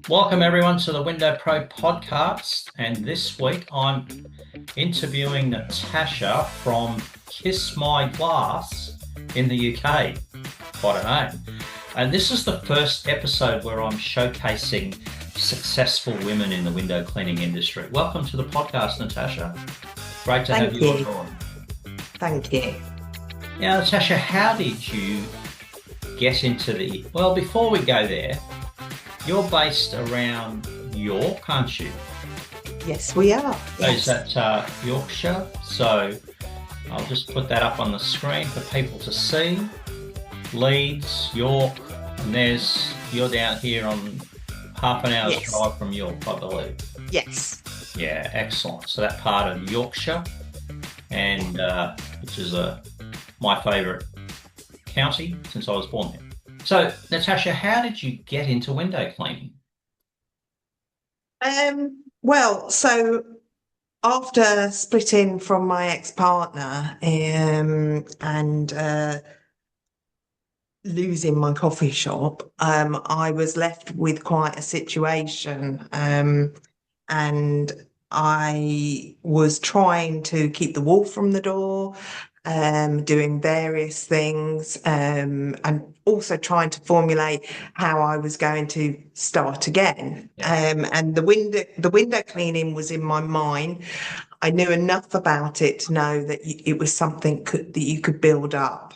Welcome everyone to the Window Pro podcast, and this week I'm interviewing Natasha from Kiss My Glass in the UK. Quite a name. And this is the first episode where I'm showcasing successful women in the window cleaning industry. Welcome to the podcast, Natasha. Great to have Thank you on you. board. Thank you. Now, Natasha, how did you get into before we go there, you're based around York, aren't you? Yes, we are. So is Yes. that Yorkshire? So I'll just put that up on the screen for people to see. Leeds, York, and you're down here on half an hour's Yes. drive from York, I believe. Yes. Yeah, excellent. So that part of Yorkshire, and which is my favourite county since I was born there. So, Natasha, how did you get into window cleaning? So after splitting from my ex-partner, and losing my coffee shop, I was left with quite a situation. And I was trying to keep the wolf from the door, doing various things, and also trying to formulate how I was going to start again. Yeah. And the window cleaning was in my mind. I knew enough about it to know that it was something that you could build up.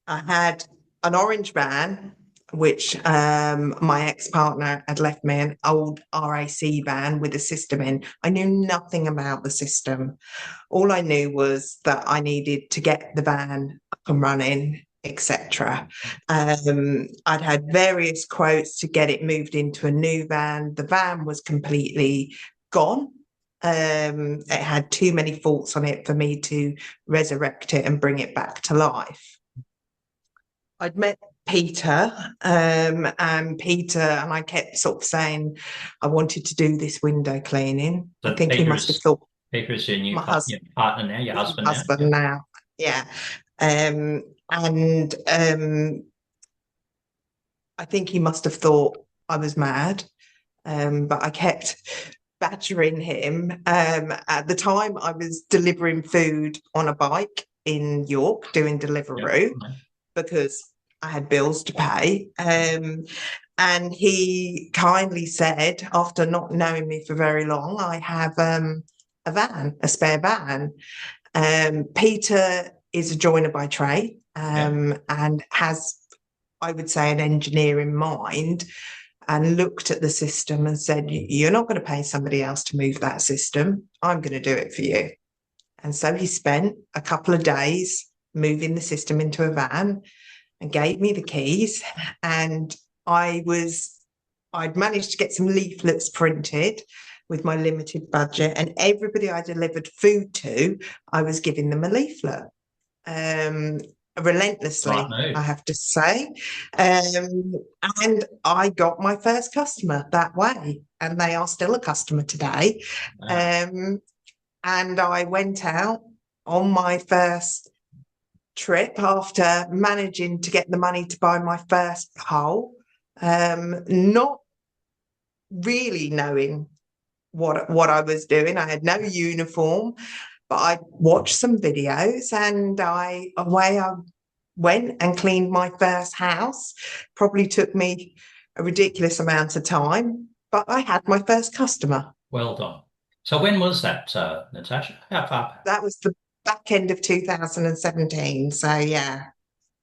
I had an orange van, which my ex-partner had left me, an old RAC van with a system in. I knew nothing about the system. All I knew was that I needed to get the van up and running, etc. I'd had various quotes to get it moved into a new van. The van was completely gone. It had too many faults on it for me to resurrect it and bring it back to life. I'd met Peter, and I kept sort of saying I wanted to do this window cleaning. I So think he must have thought Peter's your new my husband, your partner now, your husband now. husband Yeah. now, yeah. And I think he must have thought I was mad, but I kept badgering him. At the time, I was delivering food on a bike in York, doing Yeah. Deliveroo, because I had bills to pay. And he kindly said, after not knowing me for very long, I have a van, a spare van. Peter is a joiner by trade, Yeah. and has, I would say, an engineering mind, and looked at the system and said, "You're not going to pay somebody else to move that system. I'm going to do it for you." And so he spent a couple of days moving the system into a van and gave me the keys. And I'd managed to get some leaflets printed with my limited budget, and everybody I delivered food to, I was giving them a leaflet. Right Relentlessly, I move. have to say. Um, and I got my first customer that way, and they are still a customer today. Wow. Um, and I went out on my first trip after managing to get the money to buy my first pole, not really knowing what I was doing. I had no uniform, but I watched some videos, and I went and cleaned my first house. Probably took me a ridiculous amount of time, but I had my first customer. Well done. So when was that, Natasha? How far back? That was the back end of 2017. So yeah,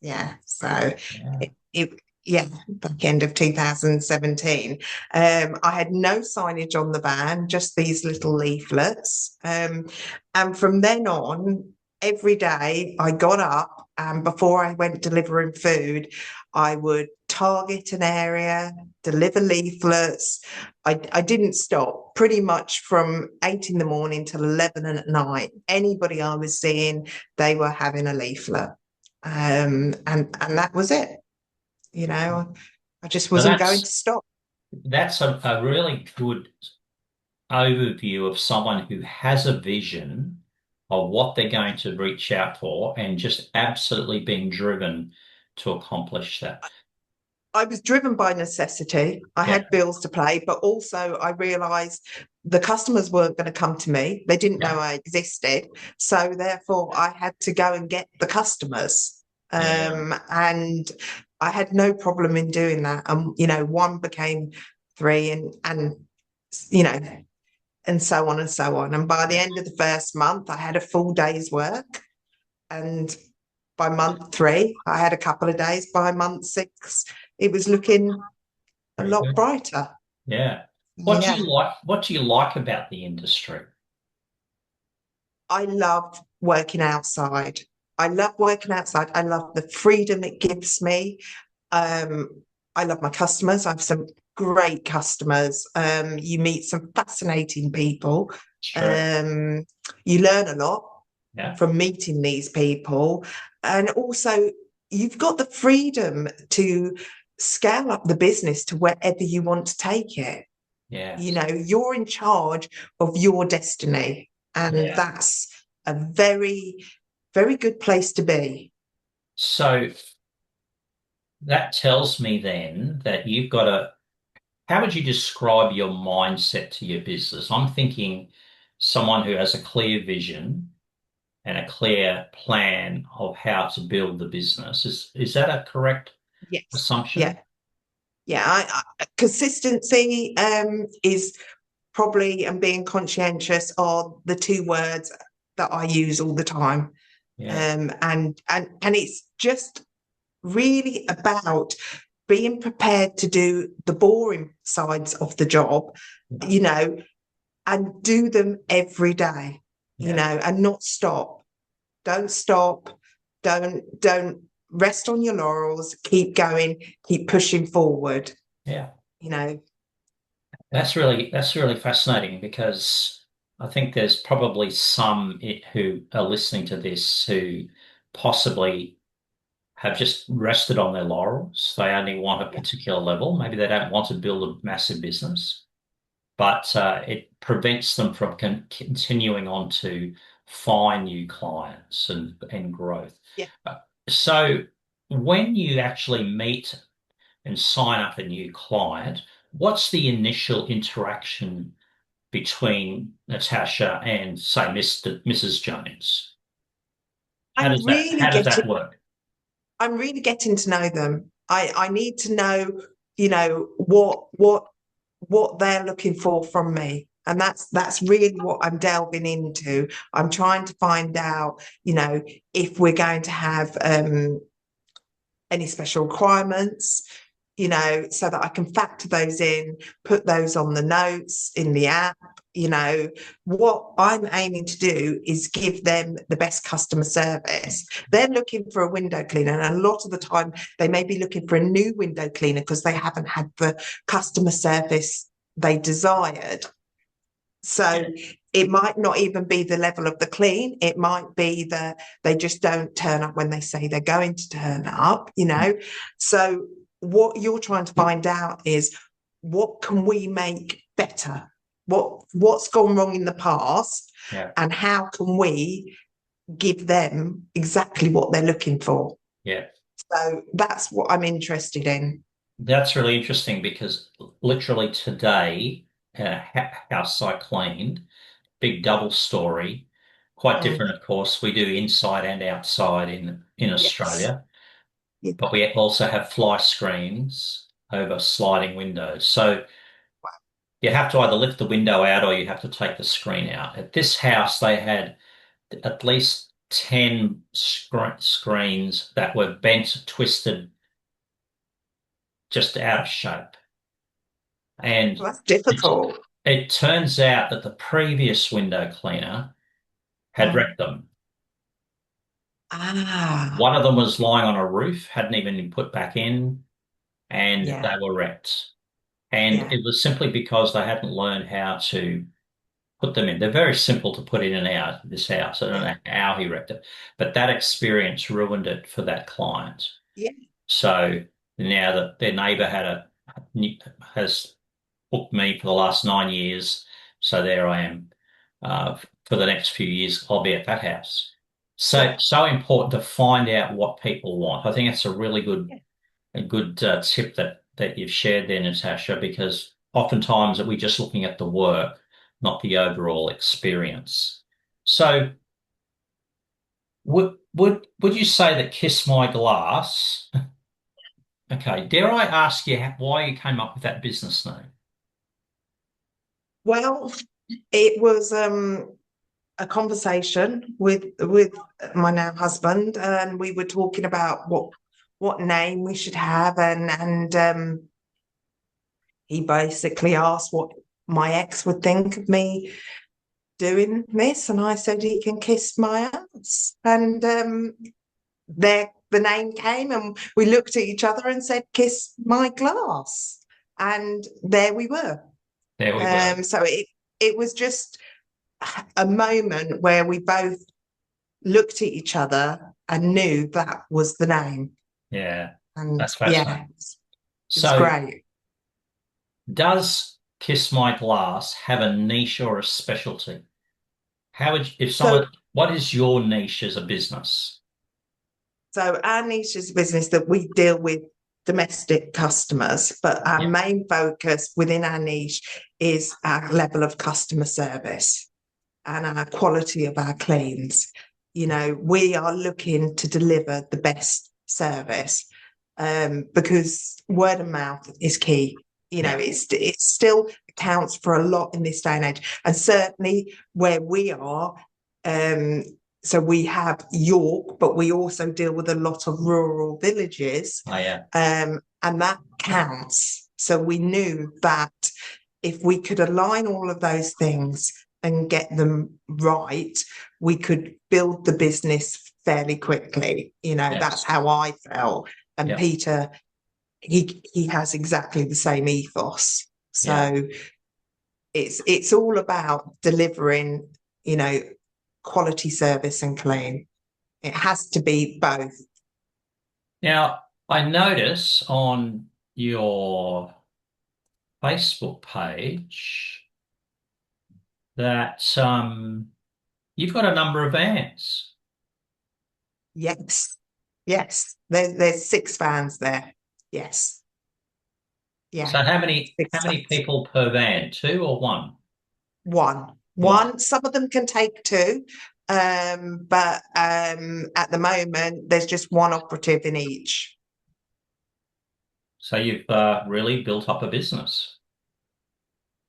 yeah. So Yeah. it yeah, back end of 2017. I had no signage on the van, just these little leaflets. And from then on, every day I got up, and before I went delivering food, I would target an area, deliver leaflets. I didn't stop pretty much from 8 in the morning till 11 at night. Anybody I was seeing, they were having a leaflet. And that was it. I just So wasn't going to stop. that's a really good overview of someone who has a vision of what they're going to reach out for and just absolutely being driven to accomplish that. I was driven by necessity. I Yeah, had bills to pay, but also I realized the customers weren't going to come to me. They didn't know yeah, I existed. So therefore I had to go and get the customers. yeah. And I had no problem in doing that. One became three and you know, and so on and so on. And by the Yeah. end of the first month, I had a full day's work. And by month three, I had a couple of days. By month six, it was looking a Very lot good. brighter. Yeah. What do you Yeah. like? What do you like about the industry? I love working outside. I love working outside. I love the freedom it gives me. Um, I love my customers. I have some great customers. You meet some fascinating people. It's true. Um, you learn a lot Yeah, from meeting these people. And also, you've got the freedom to scale up the business to wherever you want to take it. yeah, You're in charge of your destiny, and yeah. that's a very, very good place to be. So that tells me then that you've got a, how would you describe your mindset to your business? I'm thinking someone who has a clear vision and a clear plan of how to build the business. Is that a correct Yes. assumption? Yeah. Yeah. Consistency is probably, and being conscientious are the two words that I use all the time. Yeah, And it's just really about being prepared to do the boring sides of the job, yeah, you know, and do them every day, yeah, and not stop. Don't stop. Don't rest on your laurels. Keep going. Keep pushing forward. yeah. You know, That's really fascinating because I think there's probably some who are listening to this who possibly have just rested on their laurels. They only want a yeah, particular level. Maybe they don't want to build a massive business, but it prevents them from continuing on to find new clients and growth. yeah. So when you actually meet and sign up a new client, what's the initial interaction between Natasha and, say, Mrs. Jones? How I'm does that really how does getting. that work? I'm really getting to know them. I need to know, what they're looking for from me. And that's really what I'm delving into. I'm trying to find out, if we're going to have any special requirements, so that I can factor those in, put those on the notes in the app. What I'm aiming to do is give them the best customer service. They're looking for a window cleaner, and a lot of the time they may be looking for a new window cleaner because they haven't had the customer service they desired. So Yeah. it might not even be the level of the clean. It might be that they just don't turn up when they say they're going to turn up. So what you're trying to find out is, what can we make better? What's gone wrong in the past, Yeah. and how can we give them exactly what they're looking for? Yeah. So that's what I'm interested in. That's really interesting because literally today, house I cleaned, big double story, quite Mm, different, of course. We do inside and outside in yes. Australia, Yeah. but we also have fly screens over sliding windows. So you have to either lift the window out or you have to take the screen out. At this house, they had at least 10 screens that were bent, twisted, just out of shape. And Well, that's it, difficult. it turns out that the previous window cleaner had Mm. wrecked them. Ah, One of them was lying on a roof, hadn't even been put back in, and yeah, they were wrecked. And yeah, it was simply because they hadn't learned how to put them in. They're very simple to put in and out of this house. I don't yeah, know how he wrecked it, but that experience ruined it for that client. yeah, So now that their neighbour has booked me for the last 9 years, so there I am. For the next few years, I'll be at that house. So yeah, so important to find out what people want. I think that's a really good yeah. a good tip that you've shared there, Natasha, because oftentimes we're just looking at the work, not the overall experience. So would you say that Kiss My Glass? Okay, dare I ask you why you came up with that business name? Well, it was a conversation with my now husband, and we were talking about what name we should have, and he basically asked what my ex would think of me doing this, and I said he can kiss my ass, and there the name came, and we looked at each other and said, "Kiss my glass," and there we were. There we were. So it was just a moment where we both looked at each other and knew that was the name. Yeah, And that's yeah, fascinating. it was So great. does Kiss My Glass have a niche or a specialty? How would, if So someone, what is your niche as a business? so our niche is a business that we deal with domestic customers, but our Yeah, main focus within our niche is our level of customer service and our quality of our cleans. You know, we are looking to deliver the best service, because word of mouth is key. You know, yeah, it still accounts for a lot in this day and age, and certainly where we are. So we have York, but we also deal with a lot of rural villages, oh, yeah, and that counts. So we knew that if we could align all of those things and get them right, we could build the business fairly quickly. You know, that's yes, how I felt. And yeah, Peter, he has exactly the same ethos. yeah. So it's all about delivering, you know, quality service and clean. It has to be both. Now, I notice on your Facebook page that you've got a number of vans. Yes. Yes. There's six fans there. Yes. So Yeah. how Six many fans. people per van? Two or one? One. One. One. Some of them can take two. But at the moment there's just one operative in each. So you've really built up a business.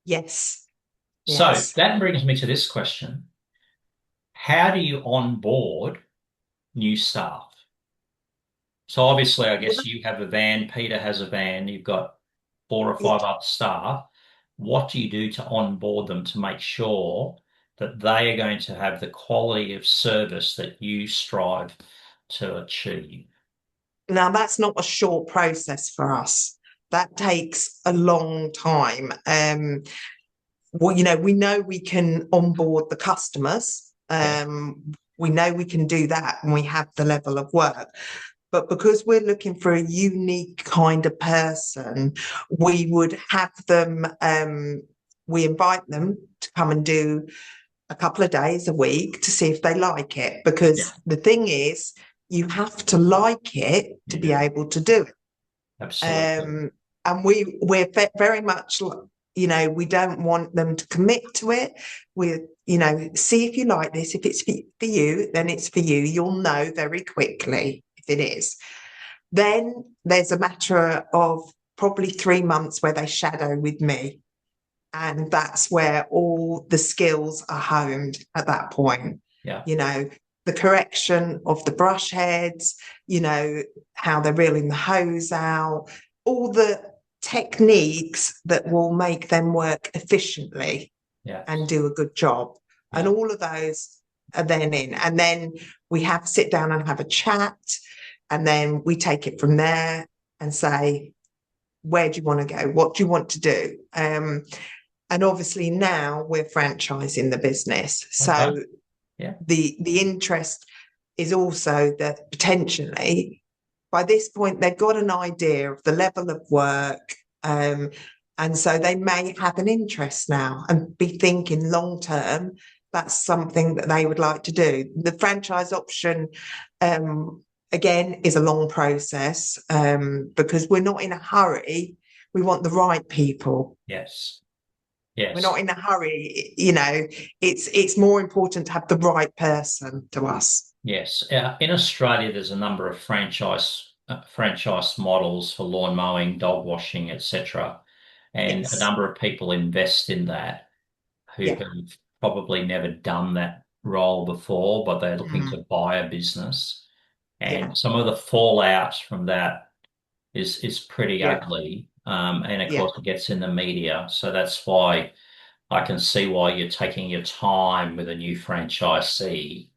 Yes. So Yes. that brings me to this question. How do you onboard new staff? So obviously, I Well, guess you have a van, Peter has a van, you've got four or yeah. five other staff. What do you do to onboard them to make sure that they are going to have the quality of service that you strive to achieve? Now that's not a short process for us. That takes a long time. Well, you know, we know we can onboard the customers. Yeah, We know we can do that and we have the level of work. But because we're looking for a unique kind of person, we would have them, we invite them to come and do a couple of days a week to see if they like it. yeah, Because the thing is, you have to like it to you be do. able to do it. Absolutely. And we're very much, you know, we don't want them to commit to it. We, you know, see if you like this. If it's for you, then it's for you. You'll know very quickly if it is. Then there's a matter of probably 3 months where they shadow with me. And that's where all the skills are honed at that point. Yeah, You know, the correction of the brush heads, you know, how they're reeling the hose out, all the techniques that will make them work efficiently yeah, and do a good job. And yeah. all of those are then in. And then we have to sit down and have a chat. And then we take it from there and say, where do you want to go? What do you want to do? And obviously now we're franchising the business. Okay. So Yeah, the interest is also that potentially by this point they've got an idea of the level of work, and so they may have an interest now and be thinking long term that's something that they would like to do. The franchise option, again, is a long process, because we're not in a hurry. We want the right people. Yes. We're Yes. not in a hurry. It's more important to have the right person to us. Yes. In Australia, there's a number of franchise models for lawn mowing, dog washing, etc. And a Yes. number of people invest in that who Yeah. have probably never done that role before, but they're looking Mm. to buy a business. Yeah. And some of the fallout from that is pretty Yeah. ugly. And of Yeah. course, it gets in the media. So that's why I can see why you're taking your time with a new franchisee,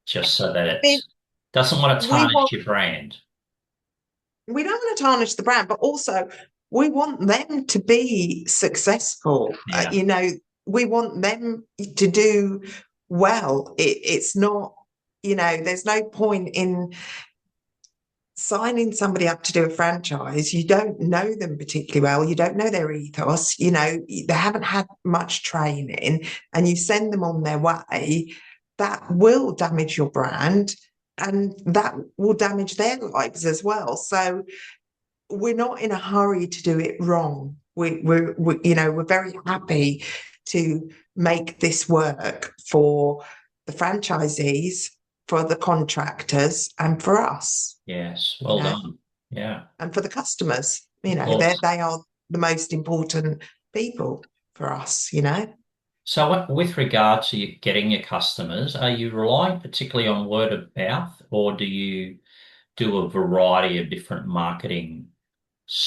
just so that I it mean, doesn't want to we tarnish want your brand. we don't want to tarnish the brand, but also we want them to be successful. Yeah, We want them to do well. It's not, there's no point in signing somebody up to do a franchise. You don't know them particularly well. You don't know their ethos. They haven't had much training, and you send them on their way. That will damage your brand, and that will damage their lives as well. So we're not in a hurry to do it wrong. We're very happy to make this work for the franchisees, for the contractors, and for us, yes, you well know, done. Yeah, and for the customers. of course. They are the most important people for us. So, with regard to you getting your customers, are you relying particularly on word of mouth, or do you do a variety of different marketing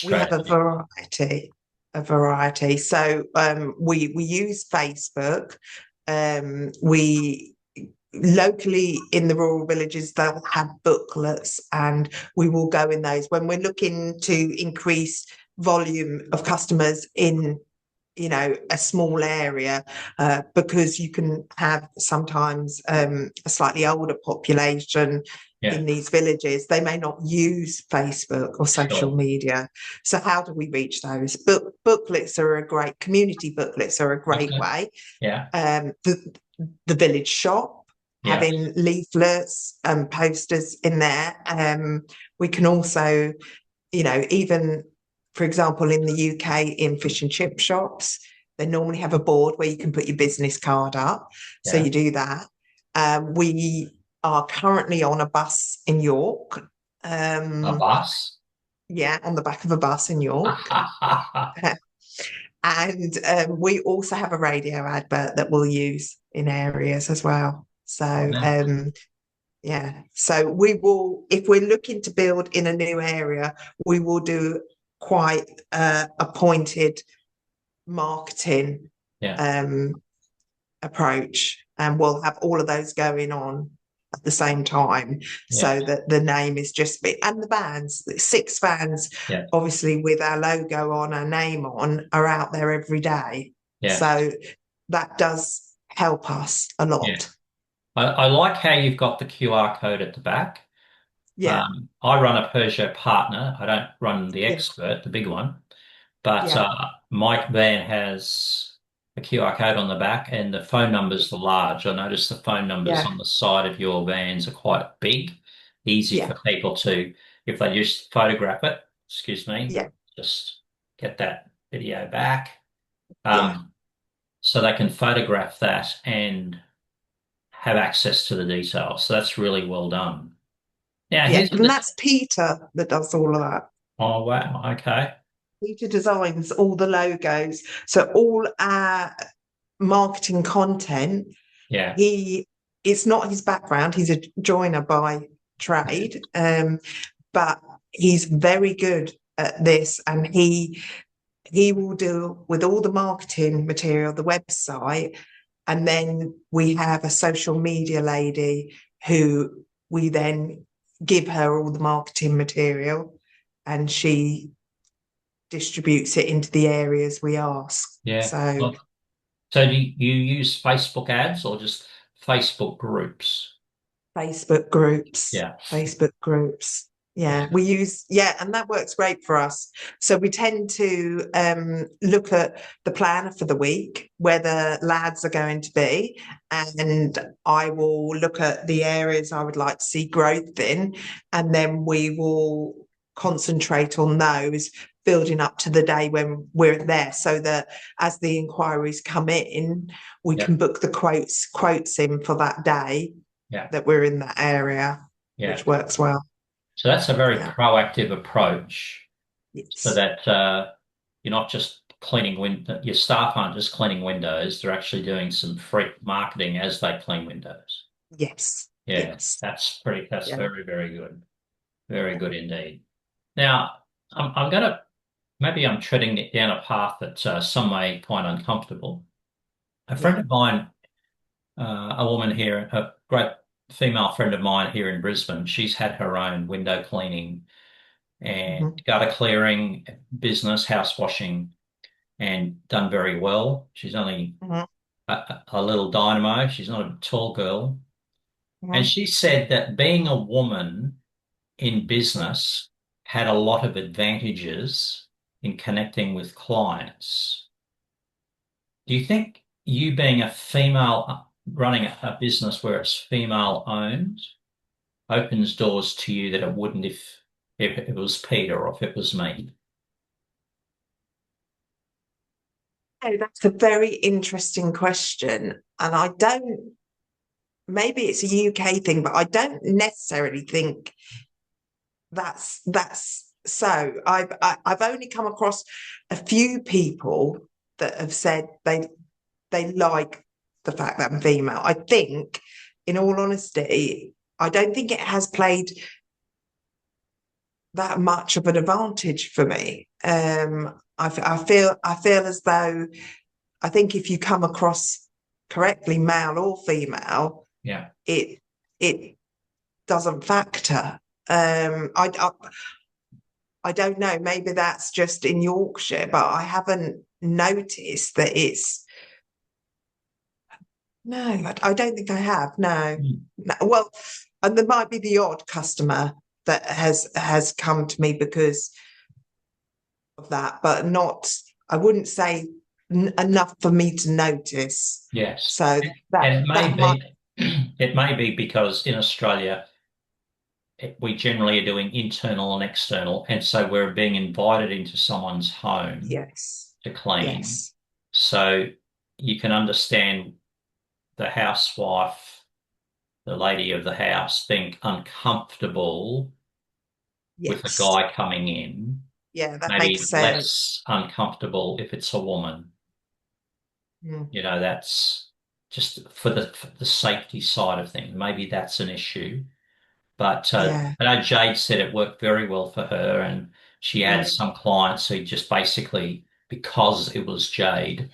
We have strategies? a variety. So we use Facebook. We locally in the rural villages, they'll have booklets, and we will go in those when we're looking to increase volume of customers in a small area, because you can have sometimes a slightly older population Yeah, in these villages. They may not use Facebook or social sure. media. So how do we reach those? Booklets are a great, community booklets are a great Okay. way. Yeah, The village shop, yeah, having leaflets and posters in there. We can also, even for example, in the UK, in fish and chip shops, they normally have a board where you can put your business card up. So yeah. you do that. We are currently on a bus in York. A Um, bus? yeah, on the back of a bus in York. And we also have a radio advert that we'll use in areas as well. So Wow. yeah, so we will, if we're looking to build in a new area, we will do quite a pointed marketing Yeah, um, approach, and we'll have all of those going on at the same time, yeah, so that the name is just and the vans, the 6 vans, yeah, obviously with our logo on, our name on, are out there every day. yeah, So that does help us a yeah. lot. I like how you've got the QR code at the back. Yeah, I run a Peugeot partner. I don't run the yeah, expert, the big one, but yeah, my van has a QR code on the back and the phone numbers are large. I noticed the phone numbers yeah, on the side of your vans are quite big, easy yeah, for people to, if they just photograph it, excuse me, yeah, just get that video back. yeah. Um, so they can photograph that and have access to the details. So that's really well done. Now, Yeah, here's and the, that's Peter that does all of that. oh wow, okay. Peter designs all the logos. So all our marketing content, Yeah, he it's not his background, he's a joiner by trade, but he's very good at this, and he will do with all the marketing material, the website, and then we have a social media lady who we then give her all the marketing material, and she distributes it into the areas we ask. yeah. So Well, so do you use Facebook ads or just Facebook groups? Facebook groups, Yeah. Facebook groups. Yeah, we use, yeah, and that works great for us. So we tend to look at the planner for the week, where the lads are going to be, and I will look at the areas I would like to see growth in, and then we will concentrate on those, building up to the day when we're there, so that as the inquiries come in, we Yeah, can book the quotes in for that day yeah, that we're in that area, yeah. which works well. So that's a very Yeah. proactive approach, so Yes. that you're not just cleaning your staff aren't just cleaning windows, they're actually doing some free marketing as they clean windows. Yes. Yeah, Yes. that's Yeah. very, very good. Very good indeed. Now, I'm gonna maybe I'm treading it down a path that some may find uncomfortable. A friend Yeah. of mine, a woman here, a great female friend of mine here in Brisbane, she's had her own window cleaning and Hmm. gutter clearing business, house washing, and done very well. She's only Hmm. a little dynamo. She's not a tall girl. And Hmm. she said that being a woman in business had a lot of advantages in connecting with clients. Do you think you being a female running a business where it's female owned opens doors to you that it wouldn't if it was Peter or if it was me? Oh, that's a very interesting question. And I don't, maybe it's a UK thing, but I don't necessarily think that's so. I've only come across a few people that have said they like the fact that I'm female. I think, in all honesty, I don't think it has played that much of an advantage for me. I feel as though I think if you come across correctly, male or female, Yeah. it it doesn't factor. I don't know. Maybe that's just in Yorkshire, but I haven't noticed that it's no. I don't think I have. No. Mm. No. Well, and there might be the odd customer that has come to me because of that, but not, I wouldn't say enough for me to notice. Yes. So And it may that might, be it may be because in Australia we generally are doing internal and external, and so we're being invited into someone's home yes, to clean. yes, So you can understand the housewife, the lady of the house, being uncomfortable with a yes. guy coming in, Yeah, that maybe makes sense. less uncomfortable if it's a woman. Mm, That's just for the safety side of things. Maybe that's an issue. But yeah. I know Jade said it worked very well for her, and she had Mm, some clients who just basically, because it was Jade,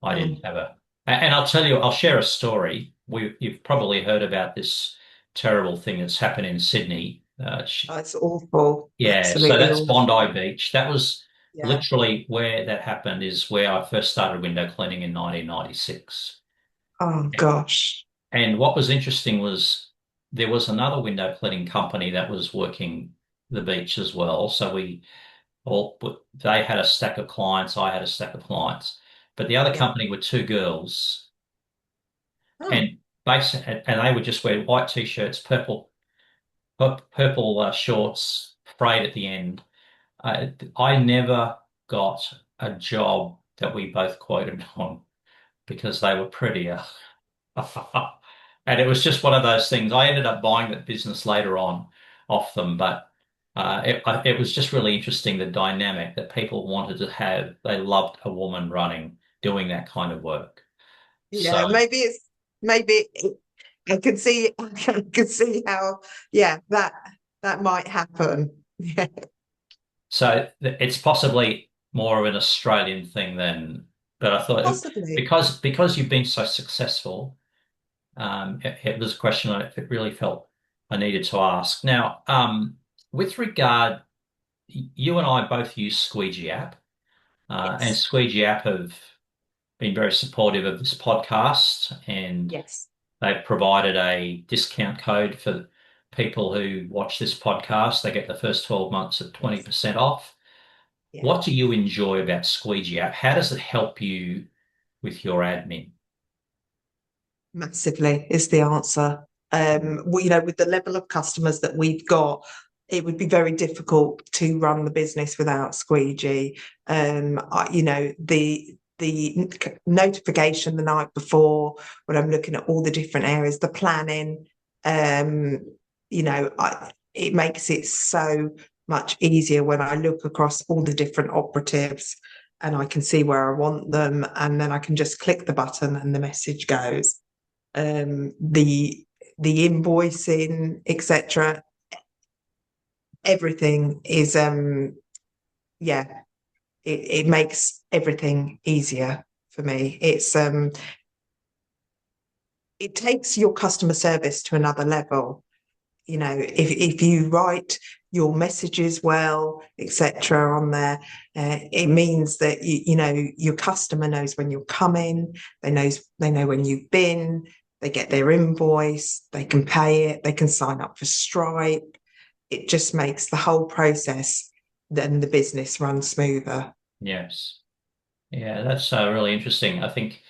I didn't mm. have a. And I'll tell you, I'll share a story. You've probably heard about this terrible thing that's happened in Sydney. That's awful. Yeah, so Absolutely that's Bondi awful. Beach. That was Yeah. literally where that happened, is where I first started window cleaning in 1996. Oh gosh. And what was interesting was there was another window cleaning company that was working the beach as well. So they had a stack of clients, I had a stack of clients. But the other Yeah. company were two girls, Oh, and and they would just wear white t-shirts, purple shorts, frayed at the end. I never got a job that we both quoted on because they were prettier. And it was just one of those things. I ended up buying that business later on off them, but it was just really interesting, the dynamic that people wanted to have. They loved a woman doing that kind of work. So, yeah. Maybe I can see I can see how yeah that might happen. Yeah. it's possibly more of an Australian thing than, but I thought Possibly. because you've been so successful, it was a question if it really felt I needed to ask. Now, with regard, you and I both use Squeegee App, and Yes. Squeegee App have been very supportive of this podcast, and Yes. they've provided a discount code for people who watch this podcast, they get the first 12 months at 20% off. Yeah, What do you enjoy about Squeegee App? How does it help you with your admin? massively is the answer. With the level of customers that we've got, it would be very difficult to run the business without Squeegee. The notification the night before when I'm looking at all the different areas, the planning, um, it makes it so much easier when I look across all the different operatives and I can see where I want them, and then I can just click the button and the message goes. The invoicing, etc. Everything is yeah, it makes everything easier for me. It takes your customer service to another level. If you write your messages well, etc. on there, it means that your customer knows when you're coming, they know when you've been, they get their invoice, they can pay it, they can sign up for Stripe. It just makes the whole process then the business run smoother. Yes. Yeah, that's really interesting. I think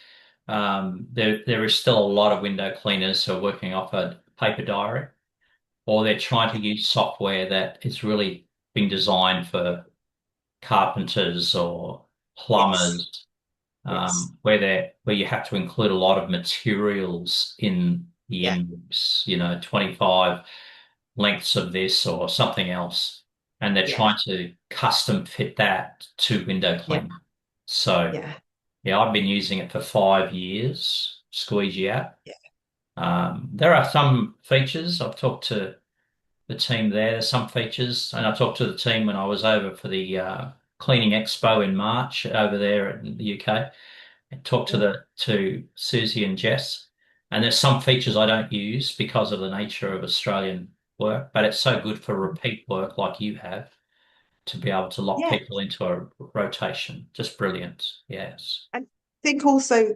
there is still a lot of window cleaners who are working off a paper diary, or they're trying to use software that is really been designed for carpenters or Yes, plumbers, yes, where you have to include a lot of materials in the yeah, invoice, 25 lengths of this or something else, and they're yeah, trying to custom fit that to window yeah, cleaning. So yeah, yeah, I've been using it for 5 years, Squeegee app. yeah, There are some features. I've talked to the team there. There's some features, and I talked to the team when I was over for the cleaning expo in March over there in the UK. And talked to yeah, Susie and Jess, and there's some features I don't use because of the nature of Australian work, but it's so good for repeat work like you have to be able to lock yeah. people into a rotation. Just brilliant. Yes. And I think also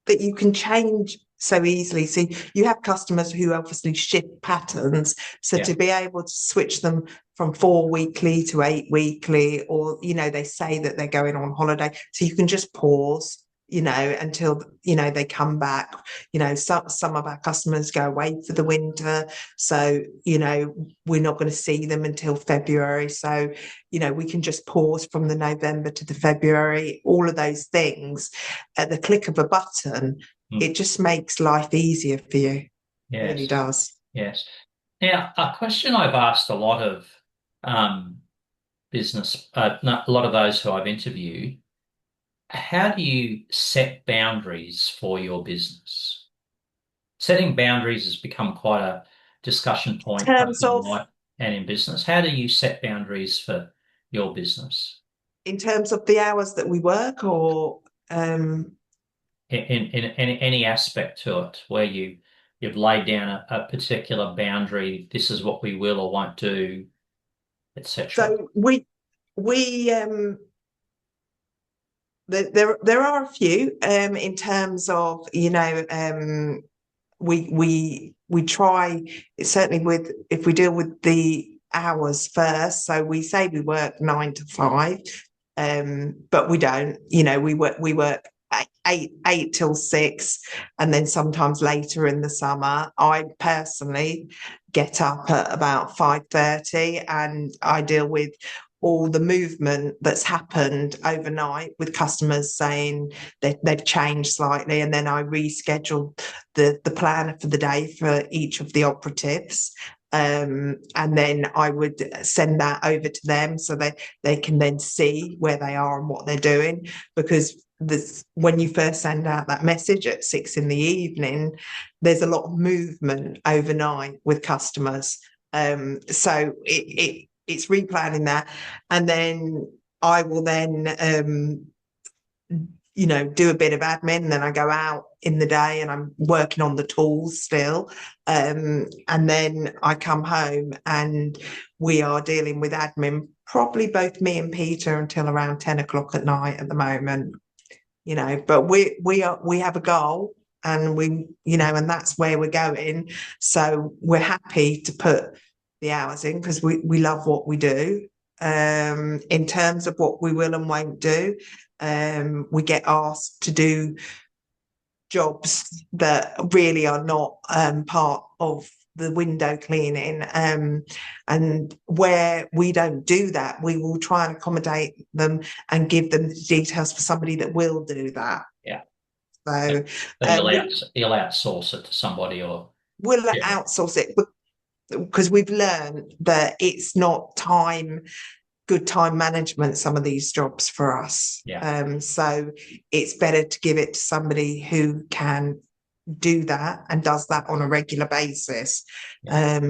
that you can change so easily. So you have customers who obviously shift patterns. So Yeah. to be able to switch them from 4 weekly to 8 weekly, or they say that they're going on holiday, so you can just pause. Until they come back. Some of our customers go away for the winter, so we're not going to see them until February. So we can just pause from the November to the February, all of those things at the click of a button. Mm. It just makes life easier for you. It really Yes. does. Yes. Now, a question I've asked a lot of um, a lot of those who I've interviewed, how do you set boundaries for your business? Setting boundaries has become quite a discussion In point both terms in of life and in business. How do you set boundaries for your business in terms of the hours that we work, or um, in any aspect to it where you've laid down a particular boundary, this is what we will or won't do, etc. so we there are a few in terms of we try, certainly with, if we deal with the hours first, so we say we work 9 to 5, but we don't. We work eight till 6, and then sometimes later in the summer. I personally get up at about 5:30, and I deal with all the movement that's happened overnight with customers saying they've changed slightly, and then I reschedule the planner for the day for each of the operatives. And then I would send that over to them so they can then see where they are and what they're doing. Because when you first send out that message at 6 in the evening, there's a lot of movement overnight with customers. So it's replanning that, and then I will then do a bit of admin. Then I go out in the day and I'm working on the tools still. And then I come home and we are dealing with admin, probably both me and Peter, until around 10 o'clock at night at the moment. But we have a goal and and that's where we're going. So we're happy to put the hours in because we love what we do. In terms of what we will and won't do, we get asked to do jobs that really are not part of the window cleaning, and where we don't do that, we will try and accommodate them and give them the details for somebody that will do that. Yeah. So you'll outsource it to somebody, or we'll outsource it because we've learned that it's not good time management, some of these jobs for us. So it's better to give it to somebody who can do that and does that on a regular basis.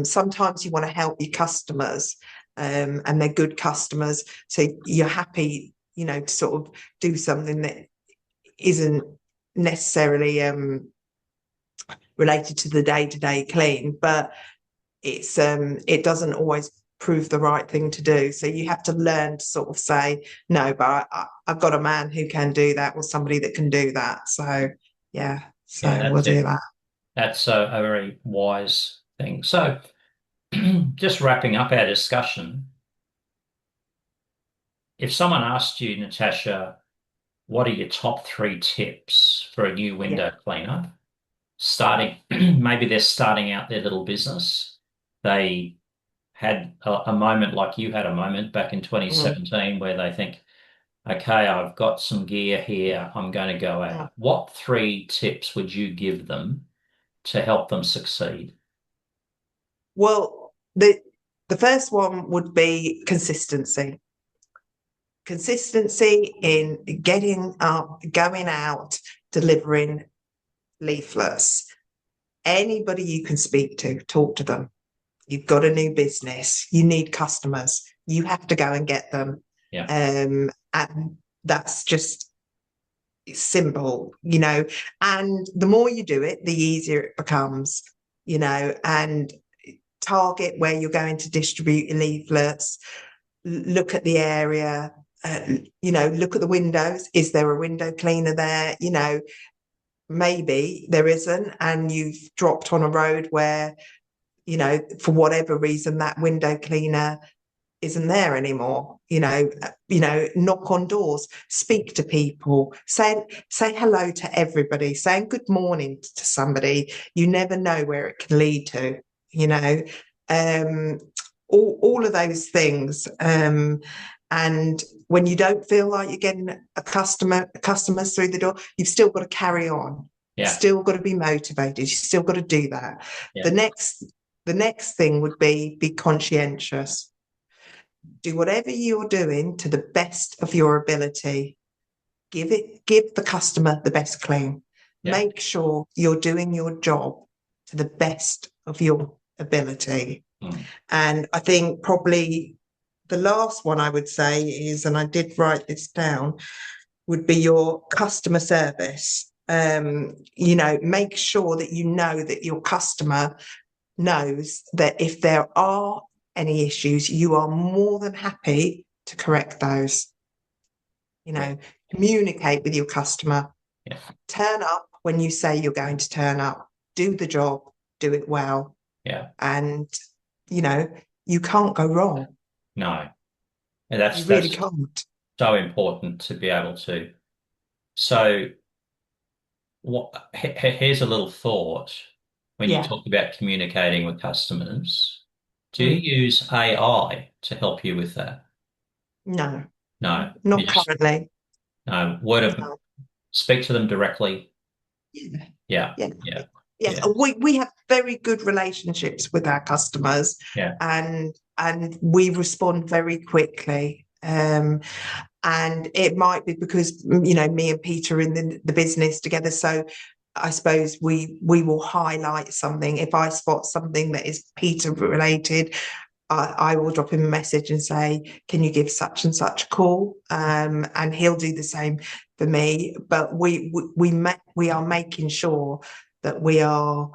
Sometimes you want to help your customers, and they're good customers, so you're happy, to sort of do something that isn't necessarily related to the day-to-day clean, but it doesn't always prove the right thing to do. So you have to learn to sort of say, no, but I've got a man who can do that, or somebody that can do that. So we'll do that. That's a very wise thing. So just wrapping up our discussion, if someone asked you, Natasha, what are your top 3 tips for a new window cleaner? Maybe they're starting out their little business. They had a moment like you had a moment back in 2017 where they think, okay, I've got some gear here, I'm going to go out. What 3 tips would you give them to help them succeed? Well, the first one would be consistency. Consistency in getting up, going out, delivering leaflets. Anybody you can speak to, talk to them. You've got a new business, you need customers, you have to go and get them. And that's just simple, and the more you do it, the easier it becomes, and target where you're going to distribute your leaflets. Look at the area, look at the windows. Is there a window cleaner there? Maybe there isn't, and you've dropped on a road where, for whatever reason, that window cleaner isn't there anymore. Knock on doors, speak to people, say hello to everybody, saying good morning to somebody. You never know where it can lead to, all of those things. And when you don't feel like you're getting customers through the door, you've still got to carry on. You've still got to be motivated. You've still got to do that. The next thing would be conscientious. Do whatever you're doing to the best of your ability. Give the customer the best clean. Make sure you're doing your job to the best of your ability. And I think probably the last one I would say is, and I did write this down, would be your customer service. Make sure that that your customer knows that if there are any issues, you are more than happy to correct those. Communicate with your customer. Turn up when you say you're going to turn up. Do the job, do it well. And you can't go wrong. No. And that's really can't. So important to be able to. So here's a little thought. When you talk about communicating with customers, do you use AI to help you with that? No. No. Not currently. No. Speak to them directly. Yeah. We have very good relationships with our customers. And we respond very quickly. And it might be because, me and Peter are in the business together. So I suppose we will highlight something. If I spot something that is Peter related, I will drop him a message and say, can you give such and such a call? And he'll do the same for me. But we are making sure that we are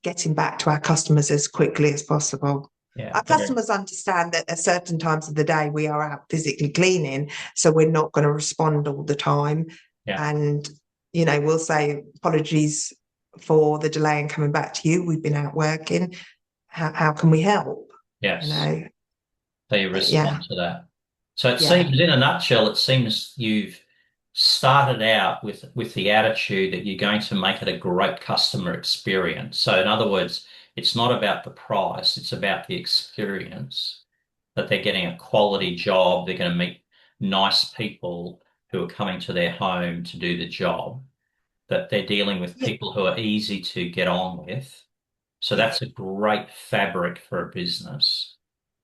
getting back to our customers as quickly as possible. Our customers understand that at certain times of the day we are out physically cleaning, so we're not going to respond all the time. And we'll say apologies for the delay in coming back to you. We've been out working. How can we help? Yes. You know, So you yeah, respond to that. So it yeah, seems, in a nutshell, it seems you've started out with the attitude that you're going to make it a great customer experience. So in other words, it's not about the price, it's about the experience, that they're getting a quality job, they're going to meet nice people who are coming to their home to do the job, that they're dealing with yeah, people who are easy to get on with. So yeah. that's a great fabric for a business.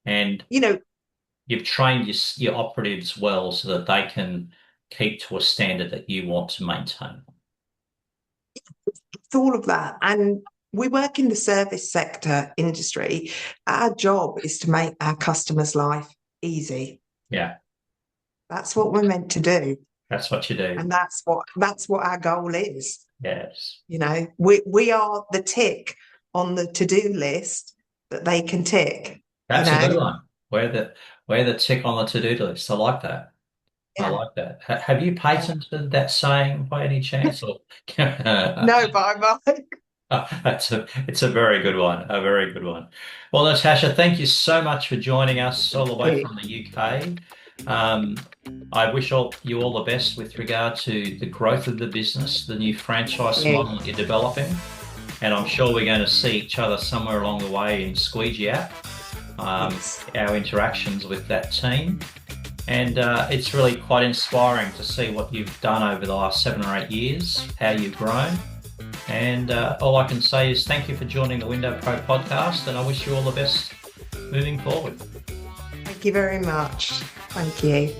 And You know, you've trained your operatives well so that they can keep to a standard that you want to maintain. it's all of that. And we work in the service sector industry. Our job is to make our customers' life easy. Yeah, That's what we're meant to do. that's what you do. And that's what our goal is. Yes, You know, we are the tick on the to-do list that they can tick, you that's a good know. one. We're the tick on the to-do list. I like that. I Yeah. like that. Have you Yeah. patented that saying by any chance? Or No, but I'm like, it's a very good one. A very good one. Well, Natasha, thank you so much for joining us all the way okay. from the UK. I wish you all the best with regard to the growth of the business, the new franchise model that you're developing. And I'm sure we're going to see each other somewhere along the way in Squeegee App, Yes. our interactions with that team. And it's really quite inspiring to see what you've done over the last 7 or 8 years, how you've grown. And all I can say is thank you for joining the Window Pro podcast, and I wish you all the best moving forward. Thank you very much. Thank you.